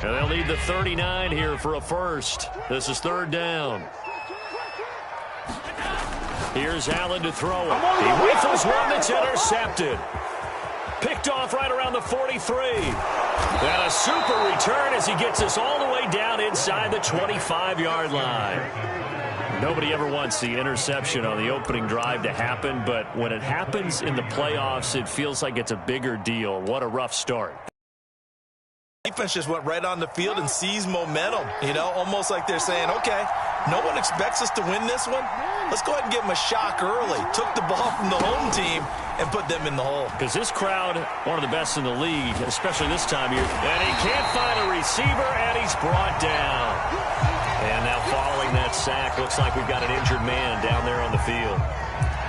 And they'll need the 39 here for a first. This is third down. Here's Allen to throw it. He rifles one that's intercepted. Picked off right around the 43. And a super return as he gets us all the way down inside the 25-yard line. Nobody ever wants the interception on the opening drive to happen, but when it happens in the playoffs, it feels like it's a bigger deal. What a rough start. Defense just went right on the field and seized momentum, you know, almost like they're saying, okay, no one expects us to win this one. Let's go ahead and give them a shock early. Took the ball from the home team and put them in the hole. Because this crowd, one of the best in the league, especially this time of year. And he can't find a receiver, and he's brought down. And now following that sack, looks like we've got an injured man down there on the field.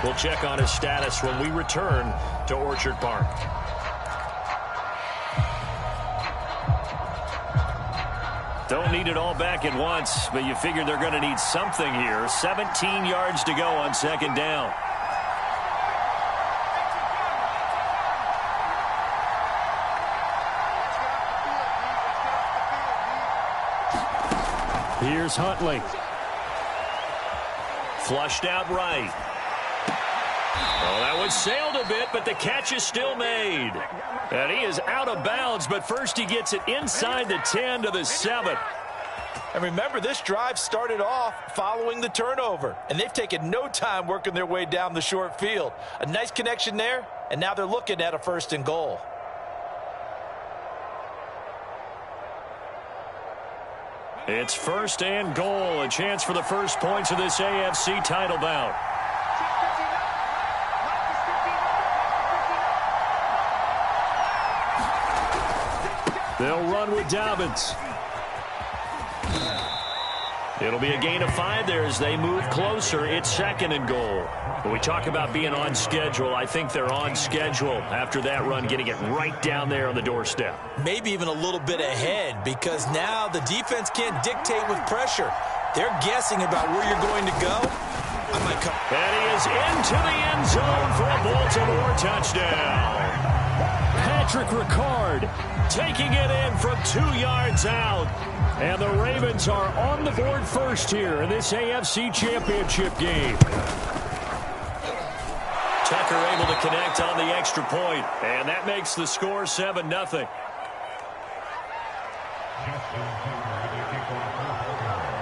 We'll check on his status when we return to Orchard Park. Don't need it all back at once, but you figure they're going to need something here. 17 yards to go on second down. Here's Huntley. Flushed out right. Oh, that one sailed a bit, but the catch is still made. And he is out of bounds, but first he gets it inside the 10 to the 7. And remember, this drive started off following the turnover, and they've taken no time working their way down the short field. A nice connection there, and now they're looking at a first and goal. It's first and goal, a chance for the first points of this AFC title bout. They'll run with Dobbins. It'll be a gain of 5 there as they move closer. It's second and goal. When we talk about being on schedule, I think they're on schedule after that run, getting it right down there on the doorstep. Maybe even a little bit ahead, because now the defense can't dictate with pressure. They're guessing about where you're going to go. And he is into the end zone for a Baltimore touchdown. Patrick Ricard taking it in from 2 yards out. And the Ravens are on the board first here in this AFC Championship game. Tucker able to connect on the extra point, and that makes the score 7-0.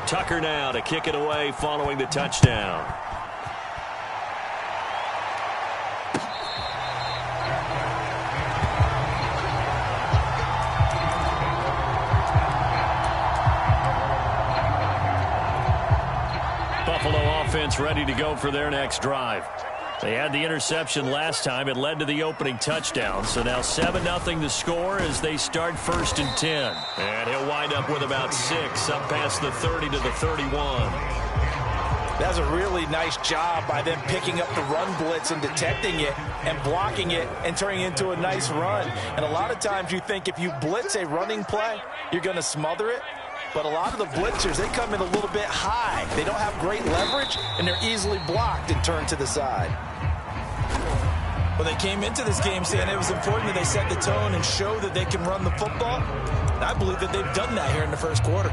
Tucker now to kick it away following the touchdown. Buffalo offense ready to go for their next drive. They had the interception last time. It led to the opening touchdown. So now 7-0 the score as they start first and 10. And he'll wind up with about 6 up past the 30 to the 31. That's a really nice job by them picking up the run blitz and detecting it and blocking it and turning it into a nice run. And a lot of times you think if you blitz a running play, you're going to smother it. But a lot of the blitzers, they come in a little bit high. They don't have great leverage, and they're easily blocked and turned to the side. Well, they came into this game saying it was important that they set the tone and show that they can run the football. And I believe that they've done that here in the first quarter.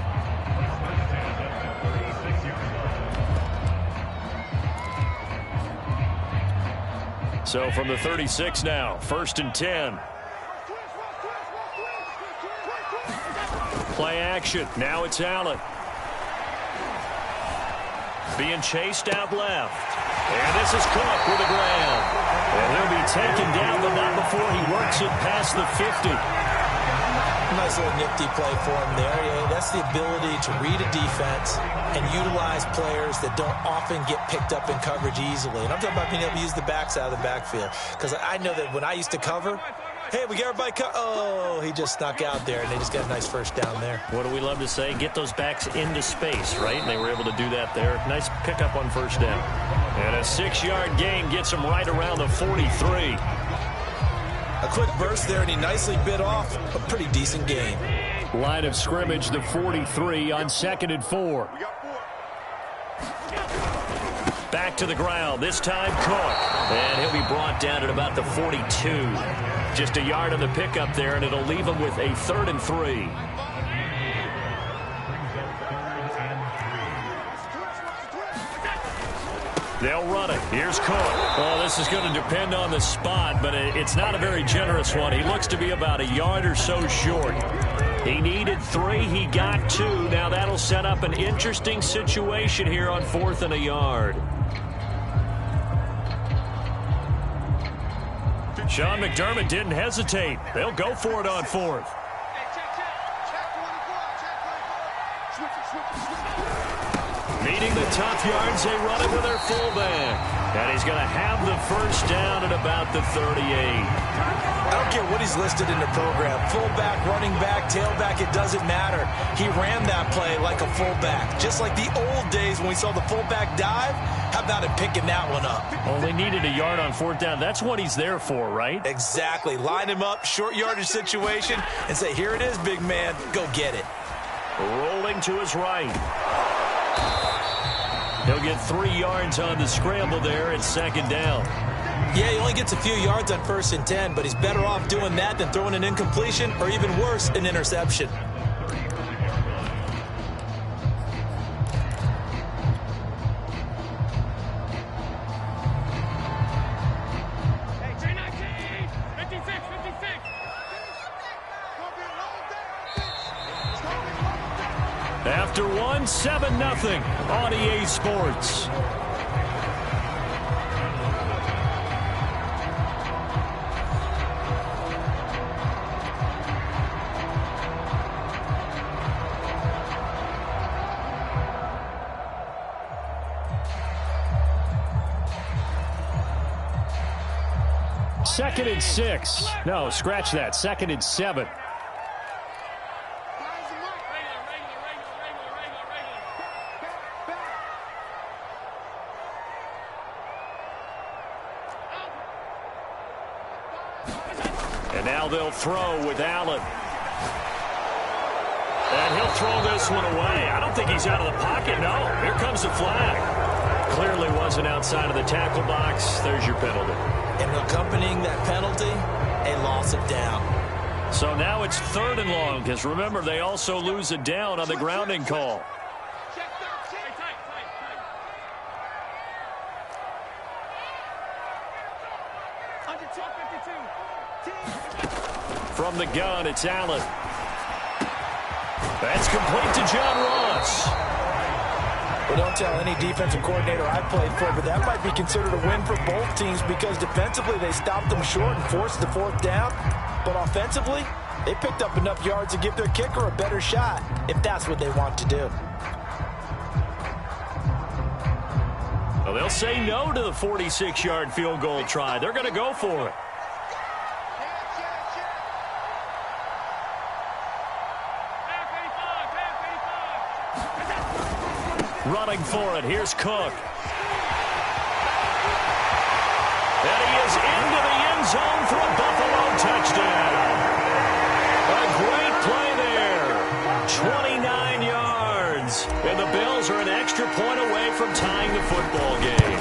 So from the 36 now, first and 10. Play action. Now it's Allen. Being chased out left. And this is Cook with a grab. And he'll be taken down, but not before he works it past the 50. Nice little nifty play for him there. Yeah, that's the ability to read a defense and utilize players that don't often get picked up in coverage easily. And I'm talking about being able to use the backside of the backfield. Because I know that when I used to cover, hey, we got everybody oh, he just snuck out there, and they just got a nice first down there. What do we love to say? Get those backs into space, right? And they were able to do that there. Nice pickup on first down. And a 6-yard gain gets him right around the 43. A quick burst there, and he nicely bit off a pretty decent gain. Line of scrimmage, the 43 on 2nd and 4. Back to the ground, this time Cook. And he'll be brought down at about the 42. Just a yard on the pickup there, and it'll leave him with a 3rd and 3. They'll run it. Here's Cook. Well, this is going to depend on the spot, but it's not a very generous one. He looks to be about a yard or so short. He needed 3. He got 2. Now that'll set up an interesting situation here on 4th and a yard. Sean McDermott didn't hesitate. They'll go for it on 4th. Needing the tough yards, they run it with their fullback. And he's going to have the first down at about the 38. I don't care what he's listed in the program. Fullback, running back, tailback, it doesn't matter. He ran that play like a fullback. Just like the old days when we saw the fullback dive. How about him picking that one up? Well, they needed a yard on 4th down. That's what he's there for, right? Exactly. Line him up, short yardage situation, and say, here it is, big man. Go get it. Rolling to his right. He'll get 3 yards on the scramble there at 2nd down. Yeah, he only gets a few yards on 1st and 10, but he's better off doing that than throwing an incompletion or even worse, an interception. After 1, 7-0 on EA Sports. Second and 6. No, scratch that. 2nd and 7. And now they'll throw with Allen. And he'll throw this one away. I don't think he's out of the pocket, no. Here comes the flag. Clearly wasn't outside of the tackle box. There's your penalty. And accompanying that penalty, a loss of down. So now it's 3rd and long, because remember, they also lose a down on the grounding call. From the gun, it's Allen. That's complete to John Ross. Well, don't tell any defensive coordinator I played for, but that might be considered a win for both teams because defensively they stopped them short and forced the 4th down. But offensively, they picked up enough yards to give their kicker a better shot if that's what they want to do. Well, they'll say no to the 46-yard field goal try. They're going to go for it. Running for it. Here's Cook. And he is into the end zone for a Buffalo touchdown. A great play there. 29 yards. And the Bills are an extra point away from tying the football game.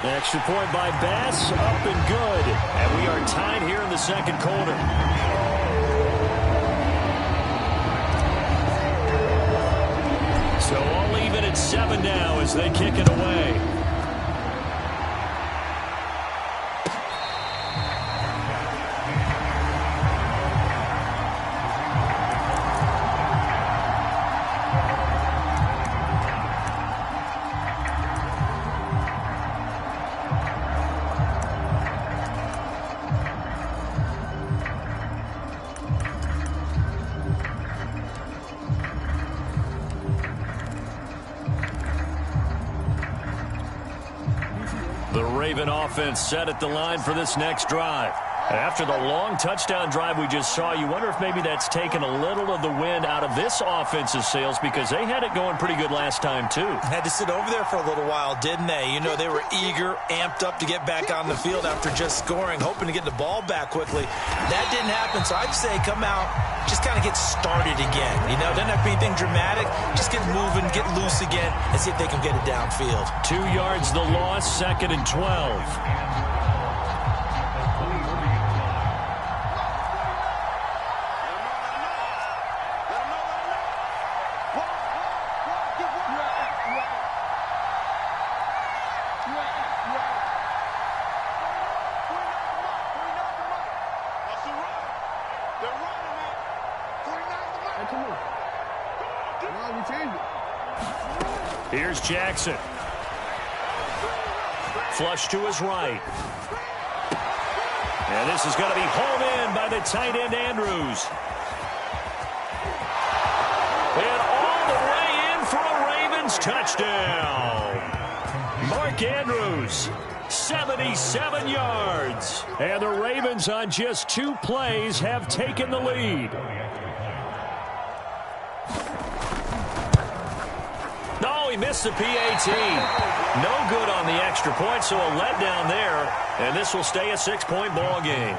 An extra point by Bass, up and good. And we are tied here in the 2nd quarter. So all even at 7 now as they kick it away. The Raven offense set at the line for this next drive. After the long touchdown drive we just saw, you wonder if maybe that's taken a little of the wind out of this offense's sails because they had it going pretty good last time, too. Had to sit over there for a little while, didn't they? You know, they were eager, amped up to get back on the field after just scoring, hoping to get the ball back quickly. That didn't happen, so I'd say come out, just kind of get started again. You know, doesn't have to be anything dramatic. Just get moving, get loose again, and see if they can get it downfield. 2 yards the loss, 2nd and 12. Here's Jackson. Flush to his right. And this is going to be hauled in by the tight end, Andrews. And all the way in for a Ravens touchdown. Mark Andrews, 77 yards. And the Ravens on just 2 plays have taken the lead. No, he missed the PAT. No good on the extra point, so a letdown there. And this will stay a 6-point ball game.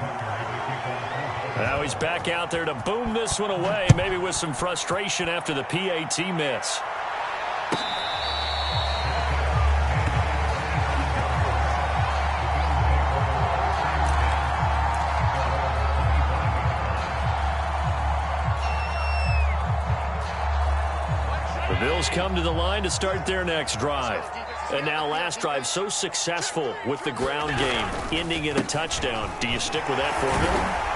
Now he's back out there to boom this one away, maybe with some frustration after the PAT miss. The Bills come to the line to start their next drive. And now last drive so successful with the ground game, ending in a touchdown. Do you stick with that formula?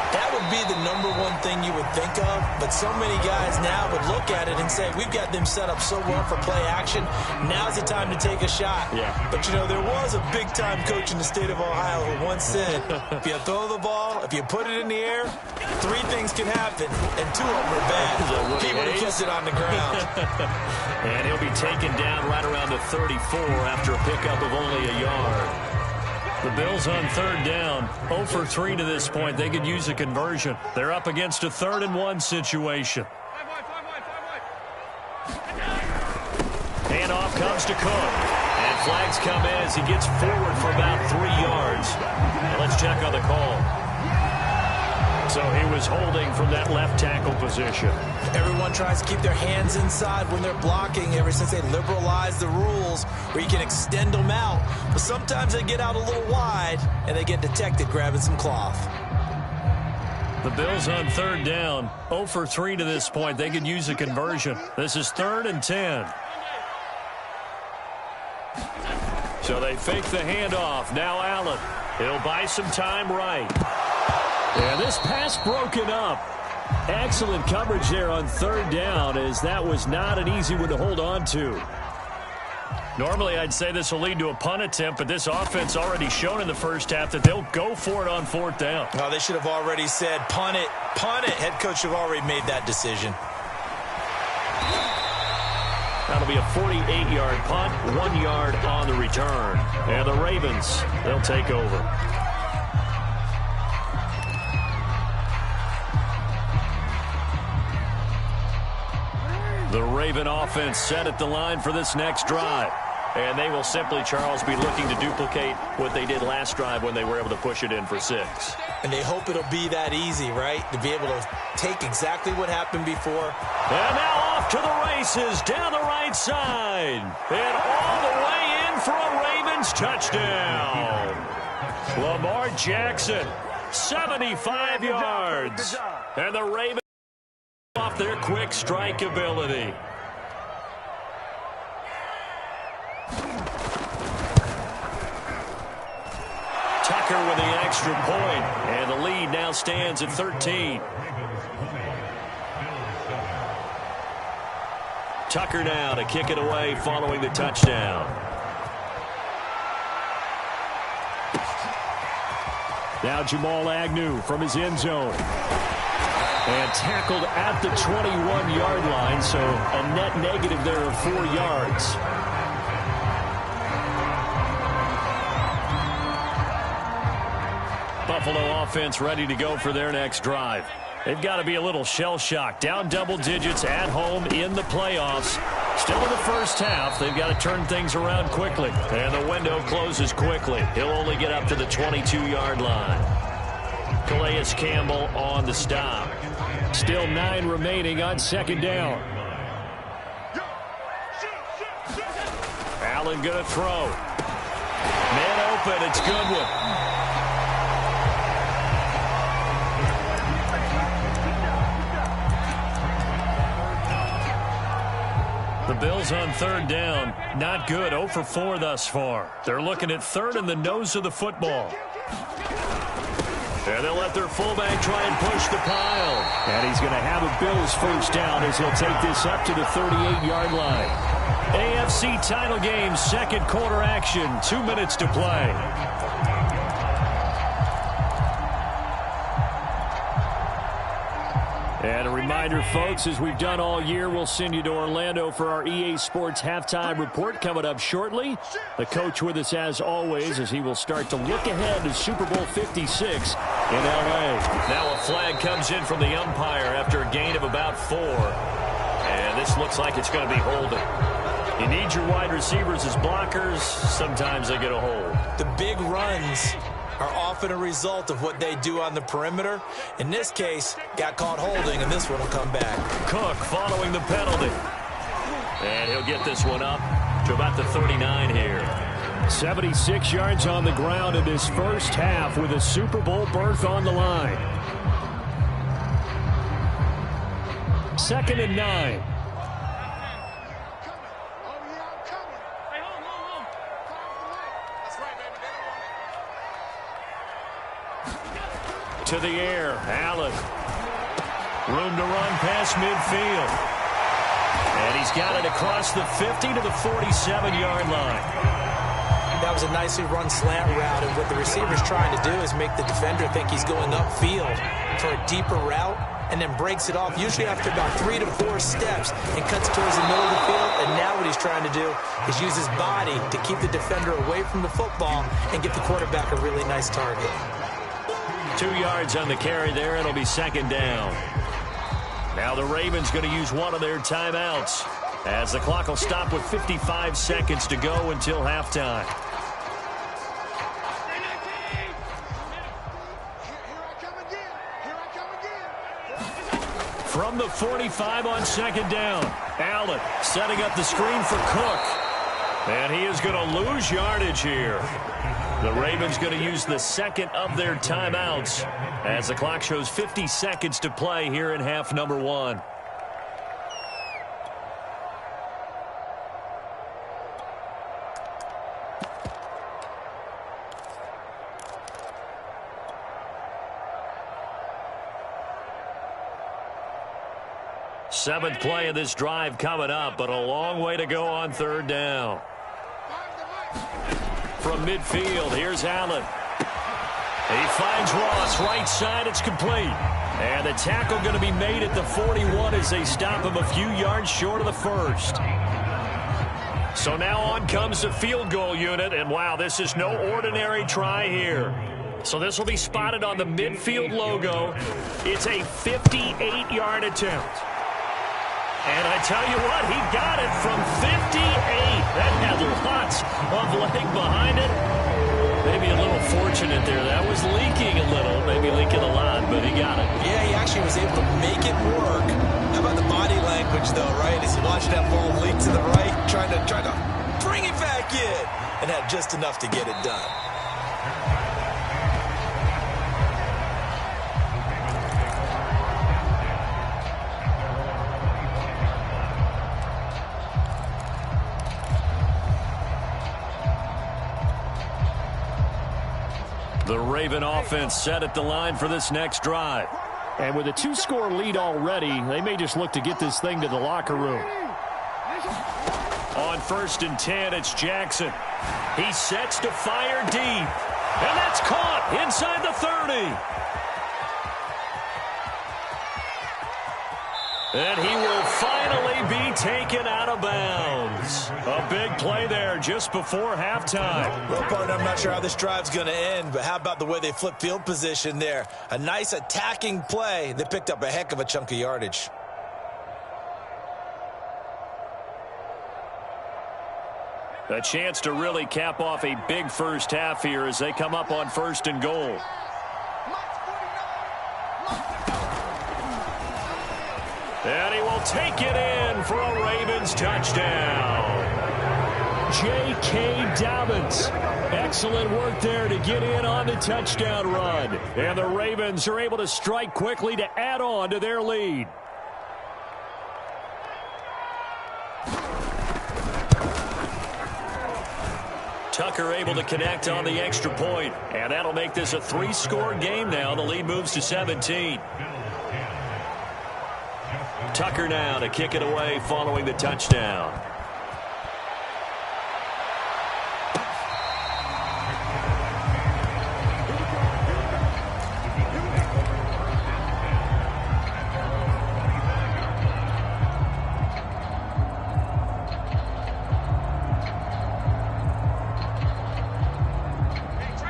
That would be the #1 thing you would think of, but so many guys now would look at it and say, we've got them set up so well for play action. Now's the time to take a shot. Yeah. But, you know, there was a big-time coach in the state of Ohio who once said, if you throw the ball, if you put it in the air, 3 things can happen, and 2 of them are bad. He would have kept it on the ground. And he'll be taken down right around the 34 after a pickup of only a yard. The Bills on 3rd down, 0 for 3 to this point. They could use a conversion. They're up against a 3rd-and-1 situation. Handoff comes to Cook. And flags come in as he gets forward for about 3 yards. And let's check on the call. So he was holding from that left tackle position. Everyone tries to keep their hands inside when they're blocking ever since they liberalized the rules where you can extend them out. But sometimes they get out a little wide and they get detected grabbing some cloth. The Bills on 3rd down, 0 for 3 to this point. They could use a conversion. This is 3rd and 10. So they fake the handoff. Now Allen. He'll buy some time right. And this pass broken up. Excellent coverage there on 3rd down, as that was not an easy one to hold on to. Normally I'd say this will lead to a punt attempt, but this offense already shown in the first half that they'll go for it on 4th down. Oh, they should have already said punt it, punt it. Head coach should have already made that decision. That'll be a 48-yard punt, 1 yard on the return. And the Ravens, they'll take over. The Raven offense set at the line for this next drive. And they will simply, Charles, be looking to duplicate what they did last drive when they were able to push it in for 6. And they hope it'll be that easy, right? To be able to take exactly what happened before. And now off to the races down the right side. And all the way in for a Ravens touchdown. Lamar Jackson, 75 yards. And the Ravens off their quick strike ability. Tucker with the extra point, and the lead now stands at 13. Tucker now to kick it away following the touchdown. Now Jamal Agnew from his end zone. And tackled at the 21-yard line, so a net negative there of 4 yards. Buffalo offense ready to go for their next drive. They've got to be a little shell-shocked. Down double digits at home in the playoffs. Still in the first half. They've got to turn things around quickly. And the window closes quickly. He'll only get up to the 22-yard line. Calais Campbell on the stop. Still 9 remaining on 2nd down. Allen going to throw. Man open. It's Goodwin. The Bills on 3rd down. Not good. 0 for 4 thus far. They're looking at 3rd and the nose of the football. And they'll let their fullback try and push the pile. And he's going to have a Bills first down as he'll take this up to the 38-yard line. AFC title game, second quarter action, 2 minutes to play. And a reminder, folks, as we've done all year, we'll send you to Orlando for our EA Sports halftime report coming up shortly. The coach with us, as always, as he will start to look ahead to Super Bowl 56 in L.A. Now a flag comes in from the umpire after a gain of about 4. And this looks like it's going to be holding. You need your wide receivers as blockers. Sometimes they get a hold. The big runs are often a result of what they do on the perimeter. In this case, got caught holding, and this one will come back. Cook following the penalty. And he'll get this one up to about the 39 here. 76 yards on the ground in this first half with a Super Bowl berth on the line. 2nd and 9. To the air, Allen. Room to run past midfield. And he's got it across the 50 to the 47-yard line. That was a nicely run slant route, and what the receiver's trying to do is make the defender think he's going upfield for a deeper route, and then breaks it off, usually after about 3 to 4 steps, and cuts towards the middle of the field. And now what he's trying to do is use his body to keep the defender away from the football and get the quarterback a really nice target. 2 yards on the carry there. It'll be 2nd down. Now the Ravens going to use one of their timeouts as the clock will stop with 55 seconds to go until halftime. From the 45 on 2nd down, Allen setting up the screen for Cook. And he is going to lose yardage here. The Ravens going to use the second of their timeouts as the clock shows 50 seconds to play here in half number 1. Seventh play of this drive coming up, but a long way to go on 3rd down. From midfield, here's Allen. He finds Ross, right side, it's complete. And the tackle going to be made at the 41 as they stop him a few yards short of the first. So now on comes the field goal unit, and wow, this is no ordinary try here. So this will be spotted on the midfield logo. It's a 58-yard attempt. And I tell you what, he got it from 58. That had lots of leg behind it. Maybe a little fortunate there. That was leaking a little, maybe leaking a lot, but he got it. Yeah, he actually was able to make it work. How about the body language, though, right? As he watched that ball leak to the right, trying to bring it back in, and had just enough to get it done. The Raven offense set at the line for this next drive. And with a 2-score lead already, they may just look to get this thing to the locker room. On 1st and 10, it's Jackson. He sets to fire deep. And that's caught inside the 30. And he will finally be taken out of bounds. A big play there just before halftime. Well, partner, I'm not sure how this drive's going to end, but how about the way they flip field position there? A nice attacking play that picked up a heck of a chunk of yardage. A chance to really cap off a big first half here as they come up on 1st and goal. And he will take it in for a Ravens touchdown. J.K. Dobbins. Excellent work there to get in on the touchdown run. And the Ravens are able to strike quickly to add on to their lead. Tucker able to connect on the extra point, and that'll make this a 3-score game now. The lead moves to 17. Tucker now to kick it away following the touchdown.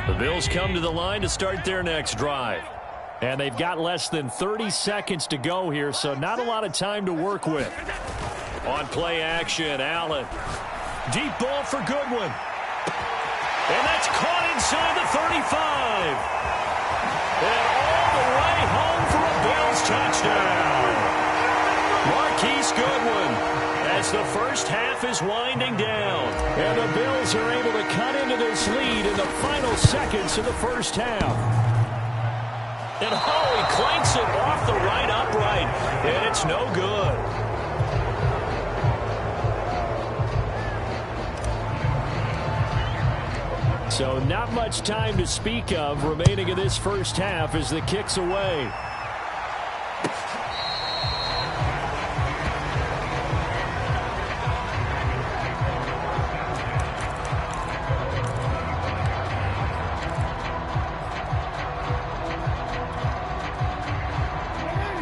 The Bills come to the line to start their next drive. And they've got less than 30 seconds to go here, so not a lot of time to work with. On play action, Allen. Deep ball for Goodwin. And that's caught inside the 35. And all the way home for a Bills touchdown. Marquise Goodwin, as the first half is winding down. And the Bills are able to cut into this lead in the final seconds of the first half. And he clanks it off the right upright, and it's no good. So not much time to speak of remaining in this first half as the kick's away.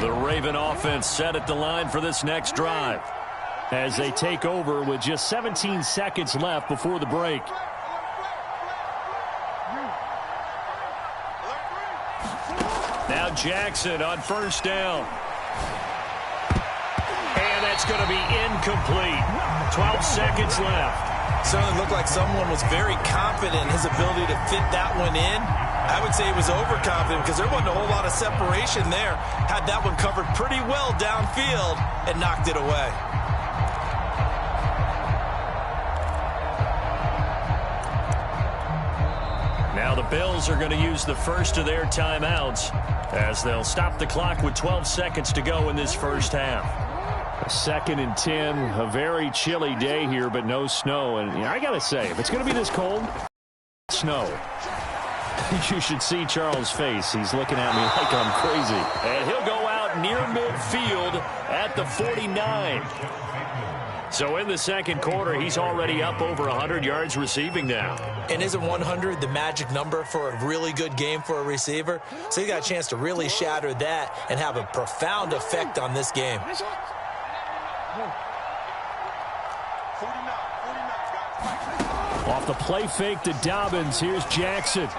The Raven offense set at the line for this next drive as they take over with just 17 seconds left before the break. Now Jackson on first down. And that's going to be incomplete. 12 seconds left. Certainly looked like someone was very confident in his ability to fit that one in. I would say he was overconfident because there wasn't a whole lot of separation there. Had that one covered pretty well downfield and knocked it away. Now the Bills are going to use the first of their timeouts as they'll stop the clock with 12 seconds to go in this first half. A 2nd and 10, a very chilly day here, but no snow. And I got to say, if it's going to be this cold, snow. You should see Charles' face. He's looking at me like I'm crazy. And he'll go out near midfield at the 49. So in the second quarter, he's already up over 100 yards receiving now. And isn't 100 the magic number for a really good game for a receiver? So he got a chance to really shatter that and have a profound effect on this game. Off the play fake to Dobbins, here's Jackson.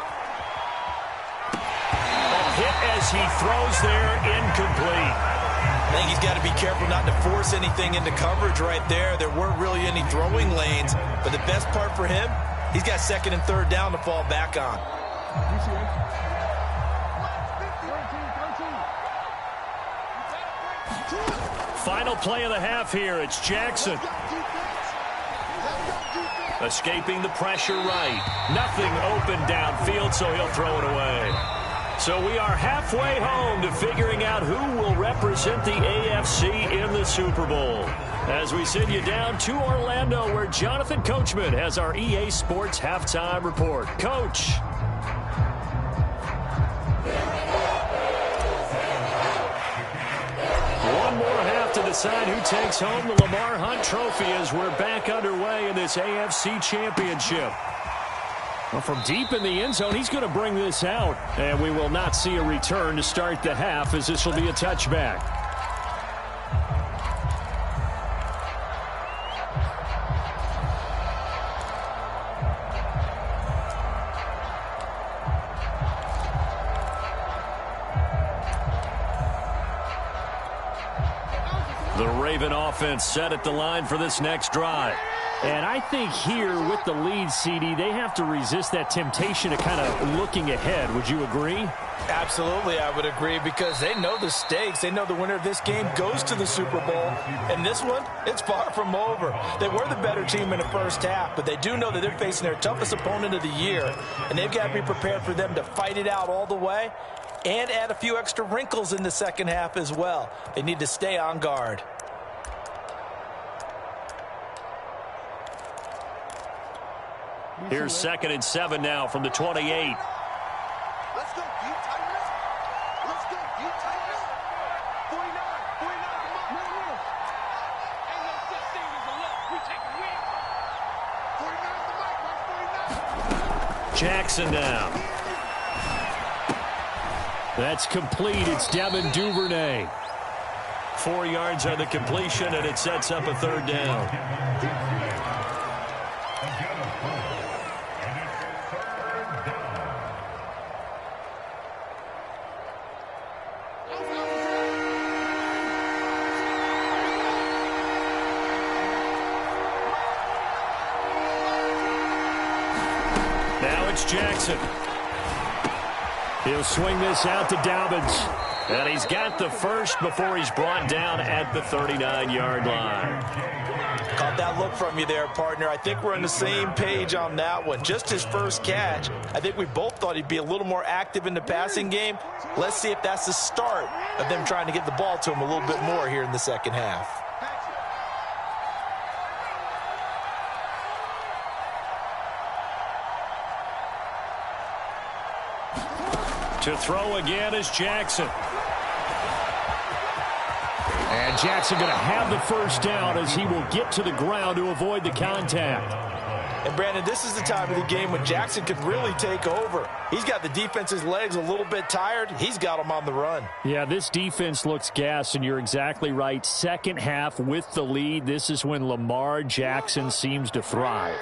Hit as he throws there, incomplete. I think he's got to be careful not to force anything into coverage right there. There weren't really any throwing lanes, but the best part for him, he's got 2nd and 3rd down to fall back on. Final play of the half here, it's Jackson. Escaping the pressure right. Nothing open downfield, so he'll throw it away. So we are halfway home to figuring out who will represent the AFC in the Super Bowl. As we send you down to Orlando, where Jonathan Coachman has our EA Sports halftime report. Coach. One more half to decide who takes home the Lamar Hunt Trophy as we're back underway in this AFC Championship. Well, from deep in the end zone, he's going to bring this out. And we will not see a return to start the half, as this will be a touchback. The Raven offense set at the line for this next drive. And I think here with the lead, CD, they have to resist that temptation of kind of looking ahead. Would you agree? Absolutely, I would agree, because they know the stakes. They know the winner of this game goes to the Super Bowl. And this one, it's far from over. They were the better team in the first half, but they do know that they're facing their toughest opponent of the year. And they've got to be prepared for them to fight it out all the way and add a few extra wrinkles in the second half as well. They need to stay on guard. Here's 2nd and 7 now from the 28. Let's go, you tighten up. Let's go, you tighten up. 49, come on. Ain't no such thing as a look. We take a win. 49 the mic, 49. Jackson now. That's complete. It's Devin Duvernay. 4 yards on the completion, and it sets up a 3rd down. Now it's Jackson. He'll swing this out to Dobbins. And he's got the first before he's brought down at the 39-yard line. Caught that look from you there, partner. I think we're on the same page on that one. Just his first catch. I think we both thought he'd be a little more active in the passing game. Let's see if that's the start of them trying to get the ball to him a little bit more here in the second half. To throw again is Jackson. And Jackson going to have the first down as he will get to the ground to avoid the contact. And, Brandon, this is the time of the game when Jackson can really take over. He's got the defense's legs a little bit tired. He's got them on the run. Yeah, this defense looks gassed, and you're exactly right. Second half with the lead, this is when Lamar Jackson seems to thrive.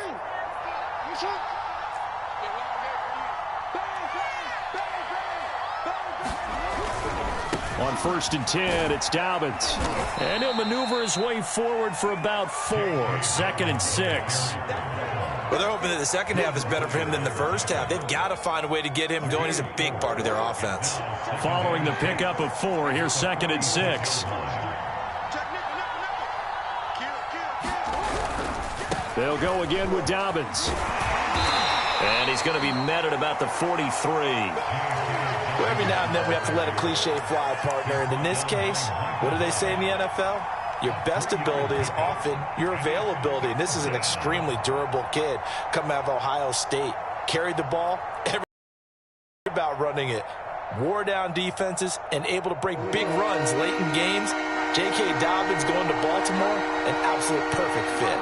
On 1st and 10, it's Dobbins. And he'll maneuver his way forward for about 4. 2nd and 6. Well, they're hoping that the second half is better for him than the first half. They've got to find a way to get him going. He's a big part of their offense. Following the pickup of 4, here's 2nd and 6. They'll go again with Dobbins. And he's going to be met at about the 43. Well, every now and then we have to let a cliche fly, partner. And in this case, what do they say in the NFL? Your best ability is often your availability. And this is an extremely durable kid coming out of Ohio State. Carried the ball, about running it. Wore down defenses and able to break big runs late in games. J.K. Dobbins going to Baltimore, an absolute perfect fit.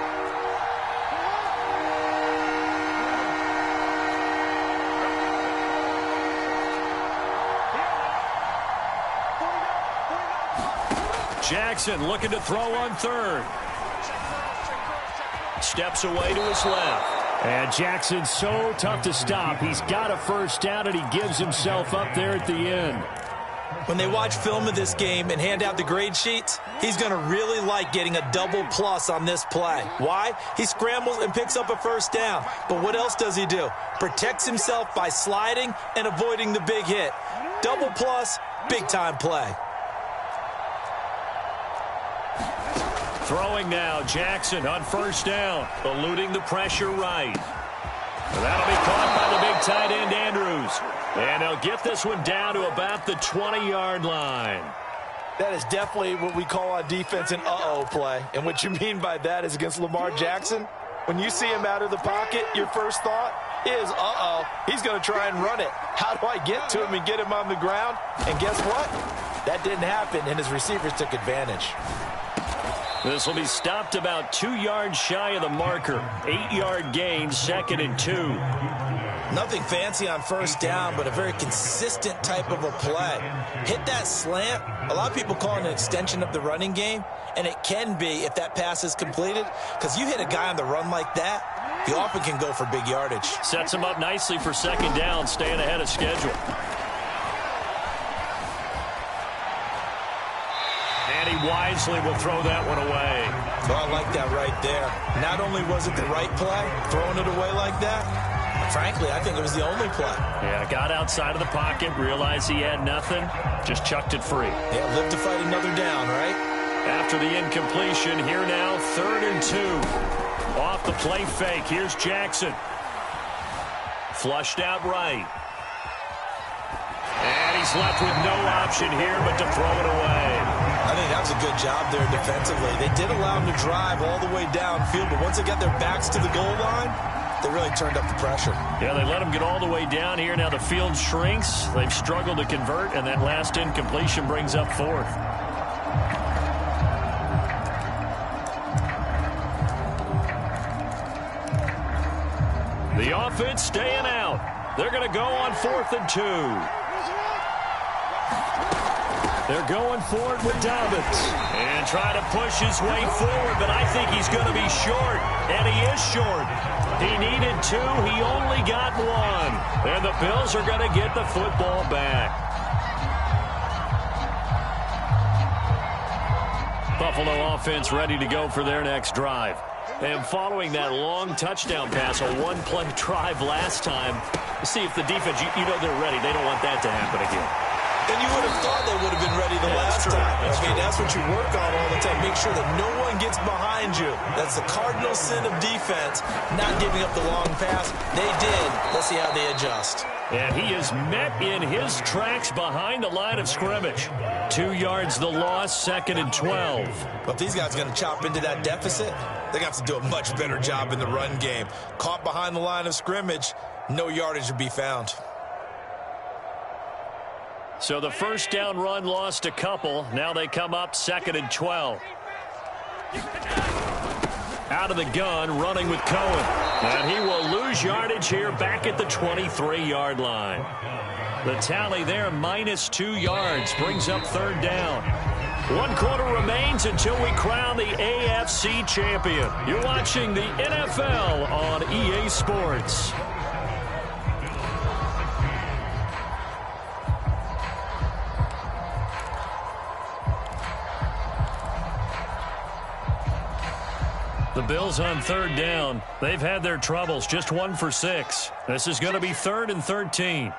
Jackson looking to throw on 3rd. Steps away to his left. And Jackson's so tough to stop. He's got a first down, and he gives himself up there at the end. When they watch film of this game and hand out the grade sheets, he's going to really like getting a double plus on this play. Why? He scrambles and picks up a first down. But what else does he do? Protects himself by sliding and avoiding the big hit. Double plus, big-time play. Throwing now, Jackson on 1st down, eluding the pressure right. That'll be caught by the big tight end, Andrews. And they'll get this one down to about the 20-yard line. That is definitely what we call on defense an uh-oh play. And what you mean by that is against Lamar Jackson, when you see him out of the pocket, your first thought is, uh-oh, he's going to try and run it. How do I get to him and get him on the ground? And guess what? That didn't happen, and his receivers took advantage. This will be stopped about 2 yards shy of the marker. 8-yard gain, 2nd and 2. Nothing fancy on first down, but a very consistent type of a play. Hit that slant. A lot of people call it an extension of the running game, and it can be if that pass is completed, because you hit a guy on the run like that, he often can go for big yardage. Sets him up nicely for 2nd down, staying ahead of schedule. And he wisely will throw that one away. Well, I like that right there. Not only was it the right play, throwing it away like that, frankly, I think it was the only play. Yeah, got outside of the pocket, realized he had nothing, just chucked it free. Yeah, live to fight another down, right? After the incompletion, here now, 3rd and 2. Off the play fake, here's Jackson. Flushed out right. And he's left with no option here but to throw it away. I think that was a good job there defensively. They did allow him to drive all the way downfield, but once they got their backs to the goal line, They really turned up the pressure. Yeah, they let him get all the way down here. Now the field shrinks. They've struggled to convert, and that last incompletion brings up fourth. The offense staying out. They're going to go on 4th and 2. They're going for it with Dobbins. And trying to push his way forward, but I think he's going to be short. And he is short. He needed 2. He only got 1. And the Bills are going to get the football back. Buffalo offense ready to go for their next drive. And following that long touchdown pass, a one-play drive last time, see if the defense, you know they're ready. They don't want that to happen again. And you would have thought they would have been ready the last time. That's what you work on all the time. Make sure that no one gets behind you. That's the cardinal sin of defense, not giving up the long pass. They did. Let's see how they adjust. And he is met in his tracks behind the line of scrimmage. 2 yards the loss, 2nd and 12. But these guys are going to chop into that deficit. They're going to have to do a much better job in the run game. Caught behind the line of scrimmage, no yardage to be found. So the first down run lost a couple. Now they come up 2nd and 12. Out of the gun, running with Cohen. And he will lose yardage here back at the 23-yard line. The tally there, -2 yards, brings up 3rd down. 1 quarter remains until we crown the AFC champion. You're watching the NFL on EA Sports. The Bills on 3rd down. They've had their troubles, just 1 for 6. This is going to be 3rd and 13.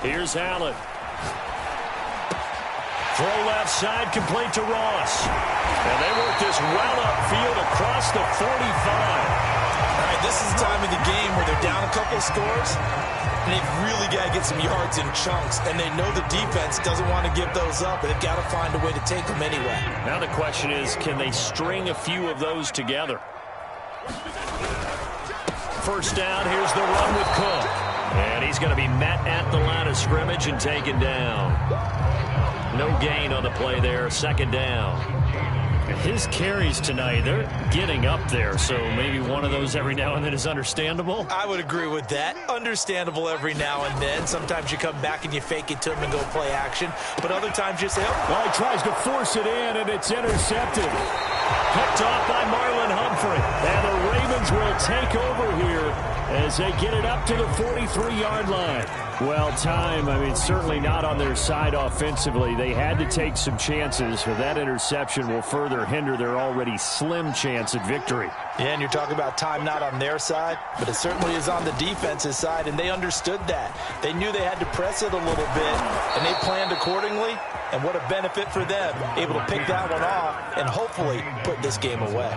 Here's Allen. Throw left side, complete to Ross. And they work this well upfield across the 45. All right, this is the time of the game where they're down a couple of scores, and they've really got to get some yards in chunks, and they know the defense doesn't want to give those up, but they've got to find a way to take them anyway. Now the question is, can they string a few of those together? First down, here's the run with Cook. And he's going to be met at the line of scrimmage and taken down. No gain on the play there, 2nd down. His carries tonight, they're getting up there, so maybe one of those every now and then is understandable. I would agree with that. Understandable every now and then. Sometimes you come back and you fake it to him and go play action, but other times you say, oh. Well, he tries to force it in, and it's intercepted. Picked off by Marlon Humphrey. And the Ravens will take over here as they get it up to the 43-yard line. Well, certainly not on their side offensively. They had to take some chances, but that interception will further hinder their already slim chance at victory. Yeah, and you're talking about time not on their side, but it certainly is on the defense's side, and they understood that. They knew they had to press it a little bit, and they planned accordingly, and what a benefit for them, able to pick that one off and hopefully put this game away.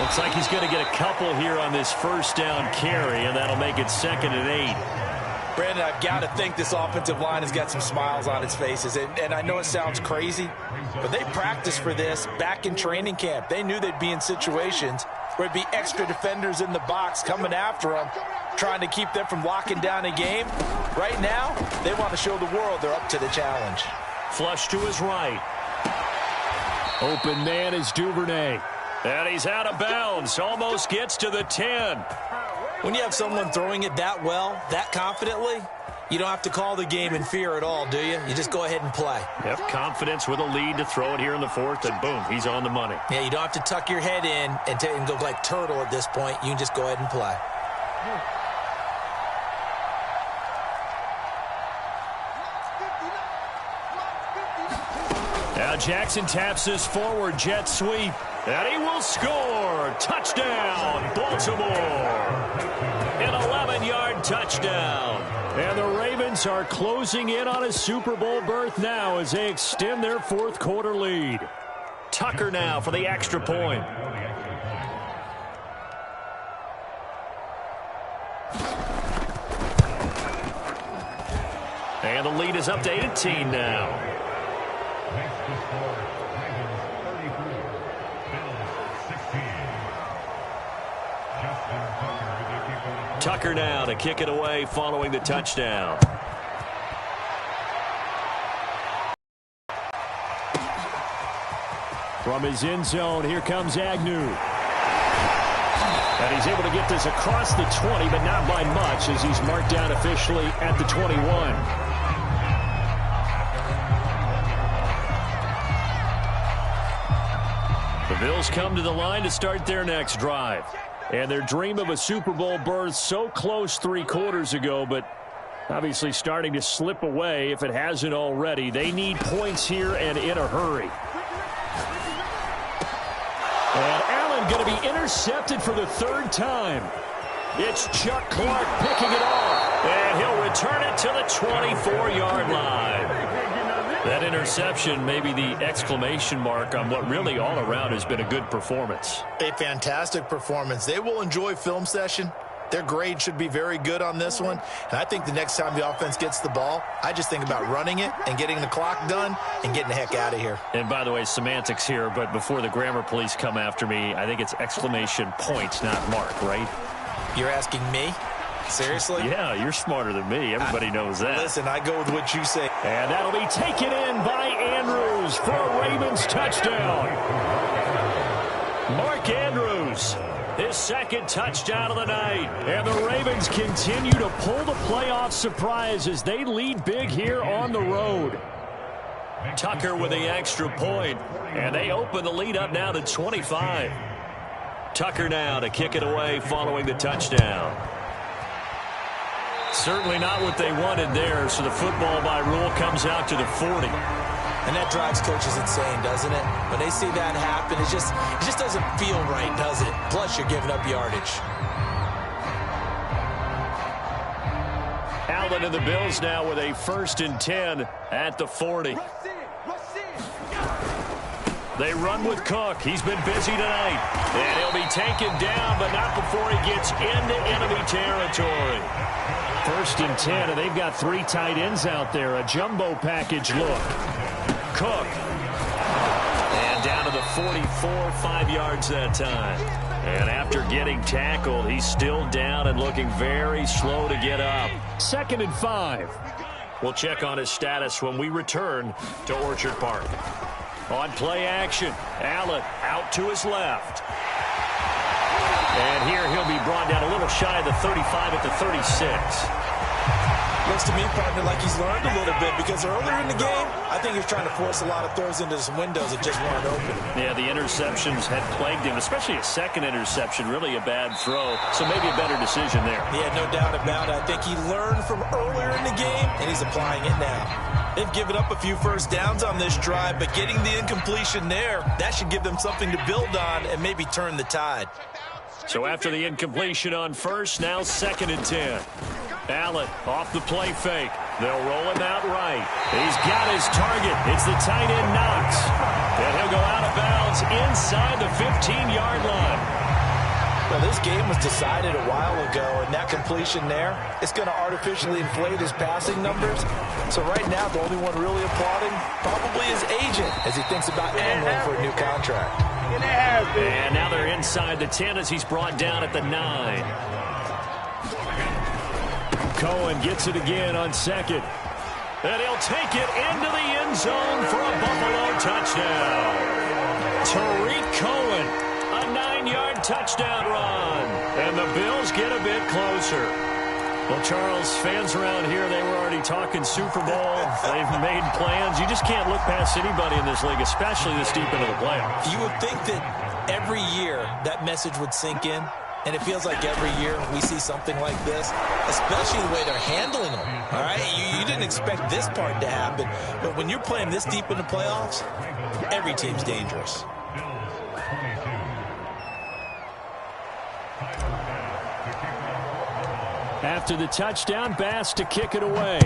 Looks like he's going to get a couple here on this first down carry, and that'll make it 2nd and 8. Brandon, I've got to think this offensive line has got some smiles on its faces. And I know it sounds crazy, but they practiced for this back in training camp. They knew they'd be in situations where it'd be extra defenders in the box coming after them, trying to keep them from locking down a game. Right now, they want to show the world they're up to the challenge. Flush to his right. Open man is Duvernay. And he's out of bounds. Almost gets to the 10. When you have someone throwing it that well, that confidently, you don't have to call the game in fear at all, do you? You just go ahead and play. Yep, confidence with a lead to throw it here in the 4th, and boom, he's on the money. Yeah, you don't have to tuck your head in and go like turtle at this point. You can just go ahead and play. Now Jackson taps his forward jet sweep, and he will score. Touchdown, Baltimore. An 11-yard touchdown. And the Ravens are closing in on a Super Bowl berth now as they extend their 4th quarter lead. Tucker now for the extra point. And the lead is up to 18 now. Tucker now to kick it away following the touchdown. From his end zone, here comes Agnew. And he's able to get this across the 20, but not by much as he's marked down officially at the 21. The Bills come to the line to start their next drive. And their dream of a Super Bowl berth so close 3 quarters ago, but obviously starting to slip away if it hasn't already. They need points here and in a hurry. And Allen going to be intercepted for the 3rd time. It's Chuck Clark picking it off. And he'll return it to the 24-yard line. That interception may be the exclamation mark on what really all around has been a good performance. A fantastic performance. They will enjoy film session. Their grade should be very good on this one. And I think the next time the offense gets the ball, I just think about running it and getting the clock done and getting the heck out of here. And by the way, semantics here, but before the grammar police come after me, I think it's exclamation point, not mark, right? You're asking me? Seriously? Yeah, you're smarter than me. Everybody knows that. Listen, I go with what you say. And that'll be taken in by Andrews for a Ravens touchdown. Mark Andrews, his 2nd touchdown of the night. And the Ravens continue to pull the playoff surprise as they lead big here on the road. Tucker with the extra point, and they open the lead up now to 25. Tucker now to kick it away following the touchdown. Certainly not what they wanted there, so the football by rule comes out to the 40. And that drives coaches insane, doesn't it? When they see that happen, it just doesn't feel right, does it? Plus, you're giving up yardage. Allen and the Bills now with a 1st and 10 at the 40. They run with Cook. He's been busy tonight. And he'll be taken down, but not before he gets into enemy territory. 1st and 10, and they've got 3 tight ends out there. A jumbo package look. Cook. And down to the 44, 5 yards that time. And after getting tackled, he's still down and looking very slow to get up. 2nd and 5. We'll check on his status when we return to Orchard Park. On play action, Allen out to his left. And here he'll be brought down a little shy of the 35 at the 36. Looks to me, partner, like he's learned a little bit because earlier in the game, I think he was trying to force a lot of throws into some windows that just weren't open. Yeah, the interceptions had plagued him, especially a 2nd interception, really a bad throw. So maybe a better decision there. Yeah, no doubt about it. I think he learned from earlier in the game, and he's applying it now. They've given up a few first downs on this drive, but getting the incompletion there, that should give them something to build on and maybe turn the tide. So after the incompletion on 1st, now 2nd and 10. Allen off the play fake. They'll roll him out right. He's got his target. It's the tight end Knox. And he'll go out of bounds inside the 15-yard line. Well, this game was decided a while ago, and that completion there, it's going to artificially inflate his passing numbers. So right now, the only one really applauding probably his agent as he thinks about angling for a new contract. And now they're inside the 10 as he's brought down at the 9. Cohen gets it again on 2nd. And he'll take it into the end zone for a Buffalo touchdown. Tariq Cohen, a 9-yard touchdown run. And the Bills get a bit closer. Well, Charles, fans around here, they were already talking Super Bowl. They've made plans. You just can't look past anybody in this league, especially this deep into the playoffs. You would think that every year that message would sink in. And it feels like every year we see something like this, especially the way they're handling them. All right, you didn't expect this part to happen, but when you're playing this deep in the playoffs, every team's dangerous. After the touchdown, Bass to kick it away.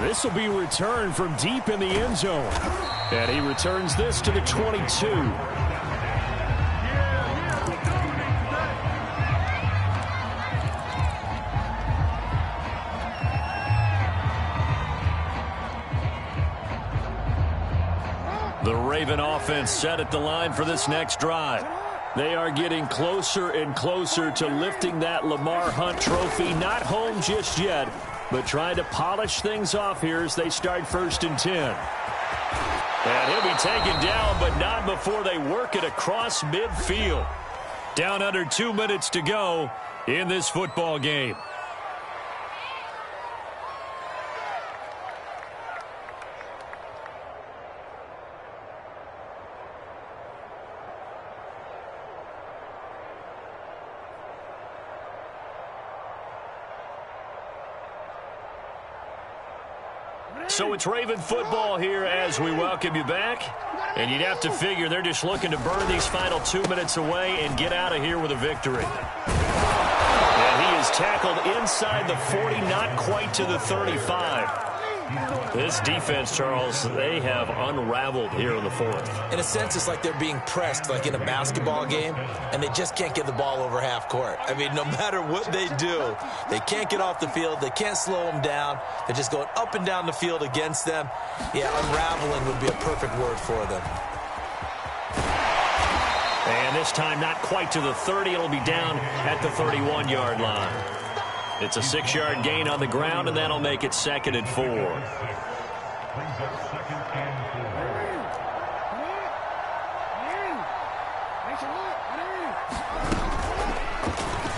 This will be returned from deep in the end zone. And he returns this to the 22. The Raven offense set at the line for this next drive. They are getting closer and closer to lifting that Lamar Hunt trophy. Not home just yet, but trying to polish things off here as they start 1st and 10. And he'll be taken down, but not before they work it across midfield. Down under 2 minutes to go in this football game. So it's Raven football here as we welcome you back. And you'd have to figure they're just looking to burn these final 2 minutes away and get out of here with a victory. And he is tackled inside the 40, not quite to the 35. This defense, Charles, they have unraveled here in the 4th. In a sense, it's like they're being pressed like in a basketball game, and they just can't get the ball over half court. I mean, no matter what they do, they can't get off the field. They can't slow them down. They're just going up and down the field against them. Yeah, unraveling would be a perfect word for them. And this time, not quite to the 30. It'll be down at the 31-yard line. It's a 6-yard gain on the ground, and that'll make it 2nd and 4.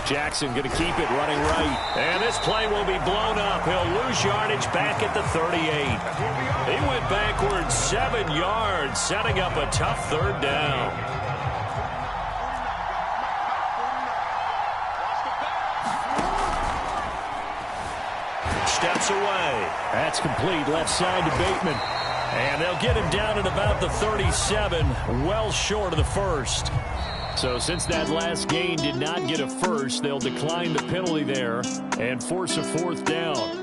Jackson going to keep it running right. And this play will be blown up. He'll lose yardage back at the 38. He went backwards 7 yards, setting up a tough 3rd down. Steps away. That's complete left side to Bateman. And they'll get him down at about the 37, well short of the 1st. So since that last gain did not get a 1st, they'll decline the penalty there and force a 4th down.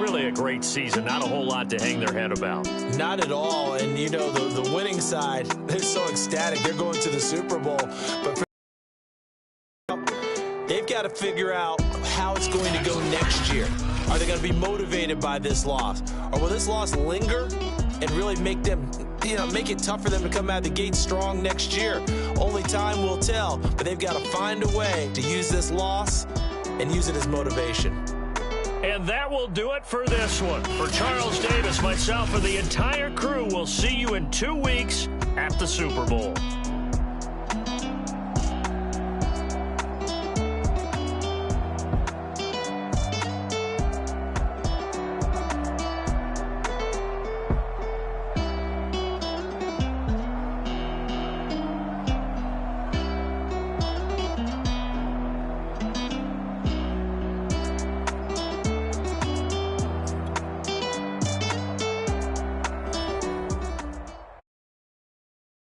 Really a great season. Not a whole lot to hang their head about. Not at all. And, you know, the winning side, they're so ecstatic. They're going to the Super Bowl. But they've got to figure out how it's going to go next year. Are they going to be motivated by this loss? Or will this loss linger and really make them, make it tough for them to come out of the gate strong next year? Only time will tell, but they've got to find a way to use this loss and use it as motivation. And that will do it for this one. For Charles Davis, myself, and the entire crew, we'll see you in 2 weeks at the Super Bowl.